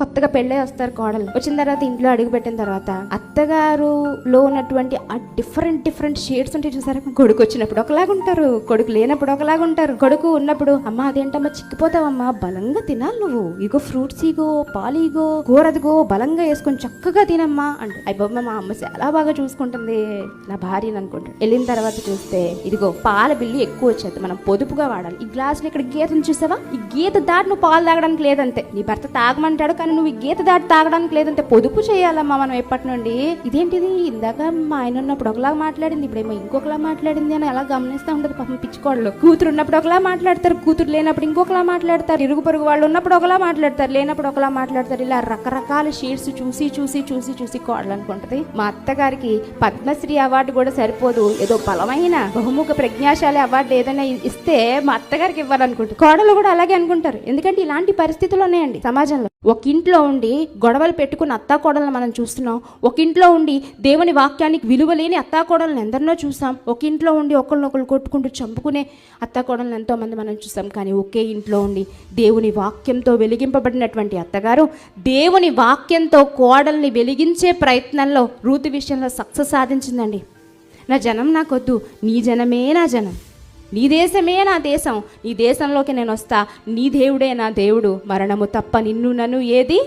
కొత్తగా పెళ్ళే వస్తారు కోడలు. వచ్చిన తర్వాత ఇంట్లో అడుగు పెట్టిన తర్వాత అత్తగారులో ఉన్నటువంటి ఆ డిఫరెంట్ షేడ్స్ ఉంటాయి చూసారా. కొడుకు వచ్చినప్పుడు ఒకలాగా ఉంటారు, కొడుకు లేనప్పుడు ఒకలాగా ఉంటారు. కొడుకు ఉన్నప్పుడు అమ్మ అదేంటమ్మా చిక్కిపోతావమ్మా, బలంగా తినాలి నువ్వు, ఇగో ఫ్రూట్స్ ఇగో, పాలు ఇగో, కూరదిగో, బలంగా వేసుకొని చక్కగా తినమ్మా అంటే, అయిపోమ్మ మా అమ్మ చాలా బాగా చూసుకుంటుంది నా భార్యని అనుకుంటాడు. వెళ్ళిన తర్వాత చూస్తే ఇదిగో పాల బిల్లు ఎక్కువ వచ్చేది, మనం పొదుపుగా వాడాలి. ఈ గ్లాసులు ఇక్కడ గీతను చూసావా, ఈ గీత దాటి నువ్వు పాలు తాగడానికి లేదంతే. నీ భర్త తాగమంటాడు కానీ నువ్వు ఈ గీత దాటి తాగడానికి లేదంటే పొదుపు చేయాలమ్మా మనం ఎప్పటి నుండి. ఇదేంటిది, ఇందాక మా ఆయన ఉన్నప్పుడు ఒకలాగా మాట్లాడింది, ఇప్పుడేమో ఇంకొకలా మాట్లాడింది అని అలా గమనిస్తూ ఉంటుంది పాపం పిచ్చుకోళ్ళు. కూతురు ఉన్నప్పుడు ఒకలా మాట్లాడతారు, కూతురు లేనప్పుడు ఇంకొకలా మాట్లాడతారు, ఇరుగు పొరుగు వాళ్ళు ఉన్నప్పుడు ఒకలా మాట్లాడతారు, లేనప్పుడు ఒకలా మాట్లాడతారు. ఇలా రకరకాల షేడ్స్ చూసి చూసి చూసి చూసి కోడలు అనుకుంటది. మా అత్తగారికి పద్మశ్రీ అవార్డు కూడా సరిపోదు, ఏదో బలమైన బహుముఖ ప్రజ్ఞాశాలి అవార్డు ఏదైనా ఇస్తే మా అత్తగారికి ఇవ్వాలనుకుంటారు. కోడలు కూడా అలాగే అనుకుంటారు. ఎందుకంటే ఇలాంటి పరిస్థితులు ఉన్నాయండి సమాజంలో. ఒక ఇంట్లో ఉండి గొడవలు పెట్టుకున్న అత్తాకోడలను మనం చూస్తున్నాం. ఒక ఇంట్లో ఉండి దేవుని వాక్యానికి విలువ లేని అత్తాకోడలను ఎందరినో చూసాం. ఒక ఇంట్లో ఉండి ఒకరినొకరు కొట్టుకుంటూ చంపుకునే అత్తాకోడలను ఎంతోమంది మనం చూసాం. కానీ ఒకే ఇంట్లో ఉండి దేవుని వాక్యంతో వెలిగింపబడినటువంటి అత్తగారు దేవుని వాక్యంతో కోడల్ని వెలిగించే ప్రయత్నంలో రూతు విషయంలో సక్సెస్ సాధించిందండి. నా జనం నాకొద్దు, నీ జనమే నా జనం, నీ దేశమే నా దేశం, నీ దేశంలోకి నేను వస్తా, నీ దేవుడే నా దేవుడు, మరణము తప్ప నిన్ను నన్ను ఏది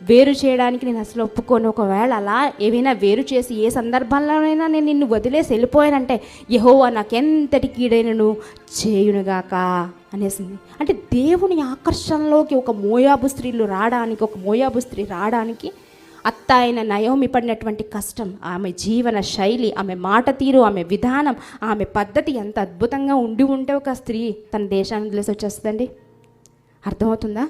వేరు చేయడానికి నేను అసలు ఒప్పుకోను. ఒకవేళ అలా ఏమైనా వేరు చేసి ఏ సందర్భంలోనైనా నేను నిన్ను వదిలేసి వెళ్ళిపోయానంటే యెహోవా నాకెంతటి కీడైనను చేయునుగాక అనేసింది. అంటే దేవుని ఆకర్షణలోకి ఒక మోయాబు స్త్రీ రావడానికి అత్త అయిన నయోమి పడినటువంటి కష్టం, ఆమె జీవన శైలి, ఆమె మాట తీరు, ఆమె విధానం, ఆమె పద్ధతి ఎంత అద్భుతంగా ఉంటే ఒక స్త్రీ తన దేశాన్ని వదిలేసి వచ్చేస్తుందండి. అర్థమవుతుందా?